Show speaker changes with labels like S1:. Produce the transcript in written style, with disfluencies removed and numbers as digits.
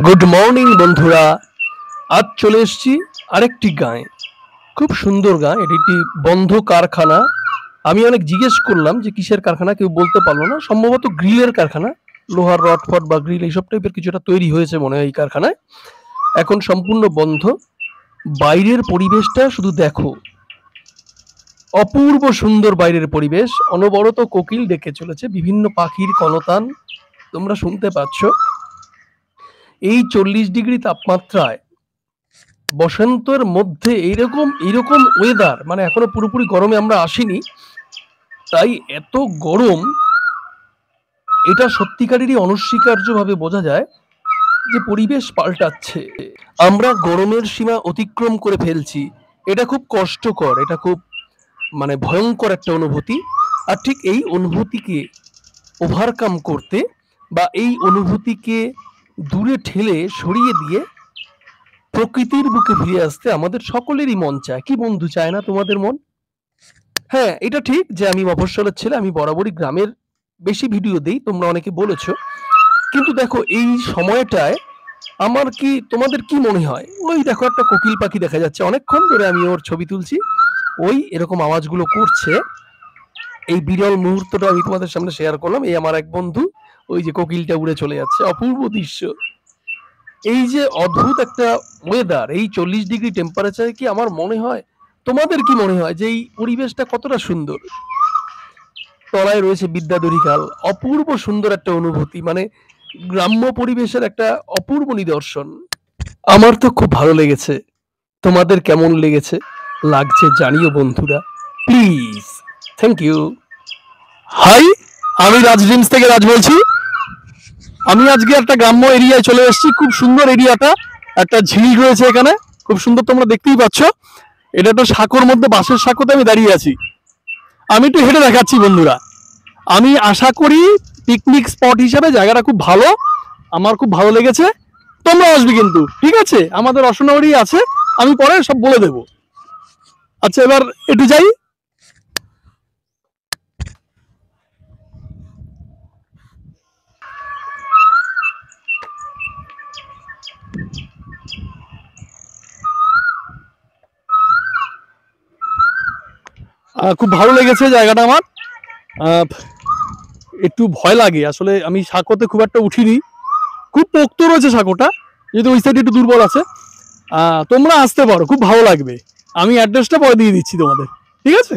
S1: Good morning বন্ধুরা। আজ চলে এসেছি আরেকটি গাঁয়ে। খুব সুন্দর গাঁ, এটি একটি বন্ধ কারখানা। আমি অনেক জিজ্ঞেস করলাম যে কিসের কারখানা, কেউ বলতে পারলো না। সম্ভবত গ্রিলের কারখানা, লোহার রড ফড বা গ্রিল এইসব টাইপের কিছুটা তৈরি হয়েছে মনে হয় এই কারখানায়। এখন সম্পূর্ণ বন্ধ। বাইরের পরিবেশটা শুধু দেখো, অপূর্ব সুন্দর বাইরের পরিবেশ। অনবরত কোকিল ডেকে চলেছে, বিভিন্ন পাখির কলতান তোমরা শুনতে পাচ্ছ। এই 40 ডিগ্রি তাপমাত্রায় বসন্তের মধ্যে এইরকম এইরকম ওয়েদার, মানে এখনো পুরোপুরি গরমে আমরা আসিনি, তাই এত গরম। এটা সত্যিকারেরই অনস্বীকার্যভাবে বোঝা যায় যে পরিবেশ পাল্টাচ্ছে। আমরা গরমের সীমা অতিক্রম করে ফেলছি। এটা খুব কষ্টকর, এটা খুব ভয়ঙ্কর একটা অনুভূতি। আর ঠিক এই অনুভূতিকে ওভারকাম করতে বা এই অনুভূতিকে দূরে ঠেলে সরিয়ে দিয়ে প্রকৃতির বুকে ফিরে আসতে আমাদের সকলেরই মন চায়। কি বন্ধু, চায় না তোমাদের মন? হ্যাঁ, এটা ঠিক যে আমি মফস্বলের ছেলে, আমি বরাবরই গ্রামের বেশি ভিডিও দেই, তোমরা অনেকে বলেছো। কিন্তু দেখো এই সময়টায় তোমাদের কি মনে হয়? ওই দেখো একটা কোকিল পাখি দেখা যাচ্ছে, অনেকক্ষণ ধরে আমি ওর ছবি তুলছি, ওই এরকম আওয়াজগুলো করছে। এই বিরল মুহূর্তটা আমি তোমাদের সামনে শেয়ার করলাম। এই আমার এক বন্ধু, ওই যে কোকিলটা উড়ে চলে যাচ্ছে, অপূর্ব দৃশ্য। এই যে অদ্ভুত একটা ওয়েদার, এই 40 ডিগ্রি টেম্পারেচারে কি আমার মনে হয়, তোমাদের কি মনে হয় যে এই পরিবেশটা কতটা সুন্দর? তলায় রয়েছে বিদ্যাধরী খাল, অপূর্ব সুন্দর একটা অনুভূতি, গ্রাম্য পরিবেশের একটা অপূর্ব নিদর্শন। আমার তো খুব ভালো লেগেছে। তোমাদের কেমন লাগছে জানিও বন্ধুরা, প্লিজ। Thank you. হাই, আমি রাজ ড্রিমস থেকে রাজ বলছি। আমি আজকে একটা গ্রাম্য এরিয়ায় চলে এসেছি। খুব সুন্দর এরিয়াটা, একটা ঝিল রয়েছে এখানে, খুব সুন্দর, তোমরা দেখতেই পাচ্ছ। এটা একটা সাঁকোর মধ্যে, বাঁশের সাঁকোতে আমি দাঁড়িয়ে আছি। আমি একটু হেঁটে দেখাচ্ছি বন্ধুরা। আমি আশা করি পিকনিক স্পট হিসাবে জায়গাটা খুব ভালো, আমার খুব ভালো লেগেছে। তোমরা আসবে কিন্তু, ঠিক আছে? আমাদের অশোনাবাড়ি আছে, আমি পরে সব বলে দেবো। আচ্ছা, এবার একটু যাই। খুব ভালো লেগেছে জায়গাটা আমার। একটু ভয় লাগে আসলে, আমি সাঁকোতে খুব একটা উঠিনি, খুব পোক্ত রয়েছে সাঁকোটা, যেহেতু ওই সাইডে একটু দুর্বল আছে। তোমরা আসতে পারো, খুব ভালো লাগবে। আমি অ্যাড্রেসটা পরে দিয়ে দিচ্ছি তোমাদের, ঠিক আছে?